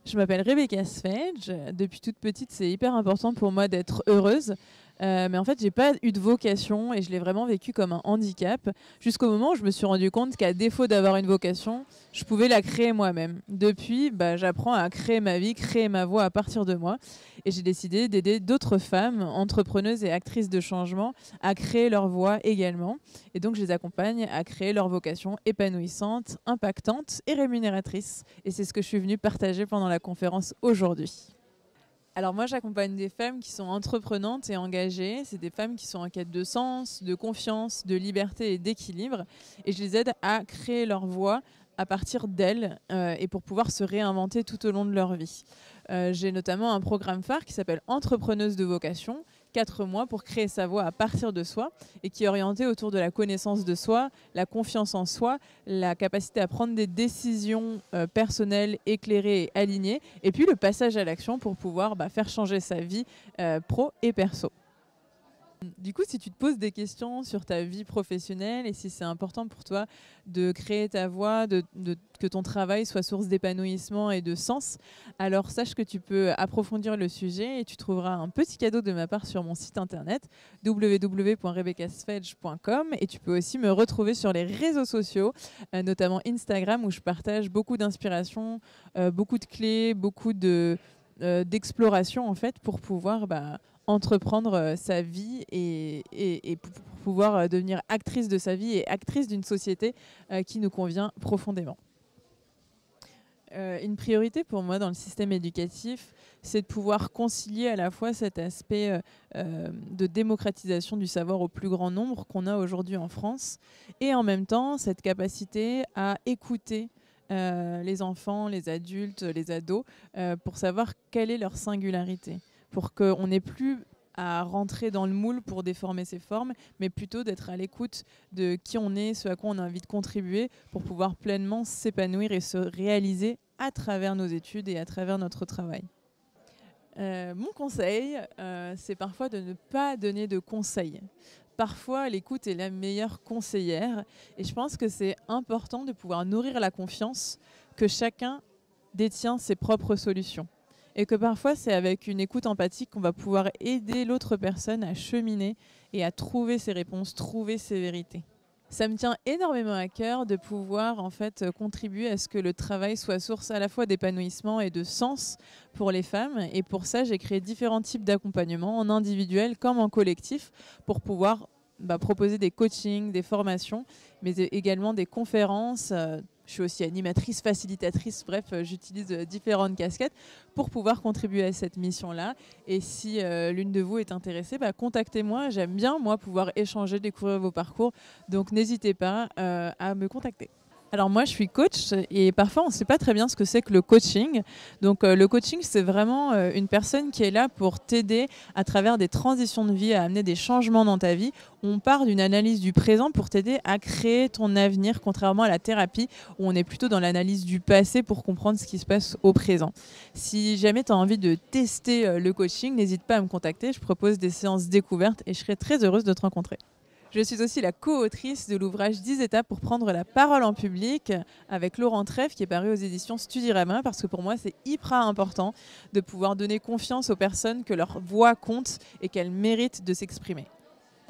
Je m'appelle Rebecca Sfage. Depuis toute petite, c'est hyper important pour moi d'être heureuse. Mais en fait, j'ai pas eu de vocation et je l'ai vraiment vécu comme un handicap jusqu'au moment où je me suis rendu compte qu'à défaut d'avoir une vocation, je pouvais la créer moi-même. Depuis, j'apprends à créer ma vie, créer ma voie à partir de moi. Et j'ai décidé d'aider d'autres femmes, entrepreneuses et actrices de changement, à créer leur voie également. Et donc, je les accompagne à créer leur vocation épanouissante, impactante et rémunératrice. Et c'est ce que je suis venue partager pendant la conférence aujourd'hui. Alors moi, j'accompagne des femmes qui sont entreprenantes et engagées. C'est des femmes qui sont en quête de sens, de confiance, de liberté et d'équilibre. Et je les aide à créer leur voie à partir d'elles et pour pouvoir se réinventer tout au long de leur vie. J'ai notamment un programme phare qui s'appelle Entrepreneuse de vocation, 4 mois pour créer sa voie à partir de soi et qui est orienté autour de la connaissance de soi, la confiance en soi, la capacité à prendre des décisions personnelles, éclairées et alignées, et puis le passage à l'action pour pouvoir faire changer sa vie pro et perso. Du coup, si tu te poses des questions sur ta vie professionnelle et si c'est important pour toi de créer ta voie, que ton travail soit source d'épanouissement et de sens, alors sache que tu peux approfondir le sujet et tu trouveras un petit cadeau de ma part sur mon site internet www.rebeccasfage.com et tu peux aussi me retrouver sur les réseaux sociaux, notamment Instagram où je partage beaucoup d'inspiration, beaucoup de clés, beaucoup d'exploration en fait pour pouvoir entreprendre sa vie et pour pouvoir devenir actrice de sa vie et actrice d'une société qui nous convient profondément. Une priorité pour moi dans le système éducatif, c'est de pouvoir concilier à la fois cet aspect de démocratisation du savoir au plus grand nombre qu'on a aujourd'hui en France et en même temps cette capacité à écouter les enfants, les adultes, les ados pour savoir quelle est leur singularité. Pour qu'on n'ait plus à rentrer dans le moule pour déformer ses formes, mais plutôt d'être à l'écoute de qui on est, ce à quoi on a envie de contribuer, pour pouvoir pleinement s'épanouir et se réaliser à travers nos études et à travers notre travail. Mon conseil, c'est parfois de ne pas donner de conseils. Parfois, l'écoute est la meilleure conseillère et je pense que c'est important de pouvoir nourrir la confiance que chacun détient ses propres solutions. Et que parfois, c'est avec une écoute empathique qu'on va pouvoir aider l'autre personne à cheminer et à trouver ses réponses, trouver ses vérités. Ça me tient énormément à cœur de pouvoir en fait contribuer à ce que le travail soit source à la fois d'épanouissement et de sens pour les femmes. Et pour ça, j'ai créé différents types d'accompagnement, en individuel comme en collectif, pour pouvoir proposer des coachings, des formations, mais également des conférences. Je suis aussi animatrice, facilitatrice, bref, j'utilise différentes casquettes pour pouvoir contribuer à cette mission-là. Et si l'une de vous est intéressée, contactez-moi. J'aime bien, moi, pouvoir échanger, découvrir vos parcours. Donc, n'hésitez pas à me contacter. Alors moi, je suis coach et parfois, on ne sait pas très bien ce que c'est que le coaching. Donc le coaching, c'est vraiment une personne qui est là pour t'aider à travers des transitions de vie, à amener des changements dans ta vie. On part d'une analyse du présent pour t'aider à créer ton avenir, contrairement à la thérapie où on est plutôt dans l'analyse du passé pour comprendre ce qui se passe au présent. Si jamais tu as envie de tester le coaching, n'hésite pas à me contacter. Je propose des séances découvertes et je serai très heureuse de te rencontrer. Je suis aussi la co-autrice de l'ouvrage 10 étapes pour prendre la parole en public avec Laurent Trèfle qui est paru aux éditions Studirama parce que pour moi c'est hyper important de pouvoir donner confiance aux personnes que leur voix compte et qu'elles méritent de s'exprimer.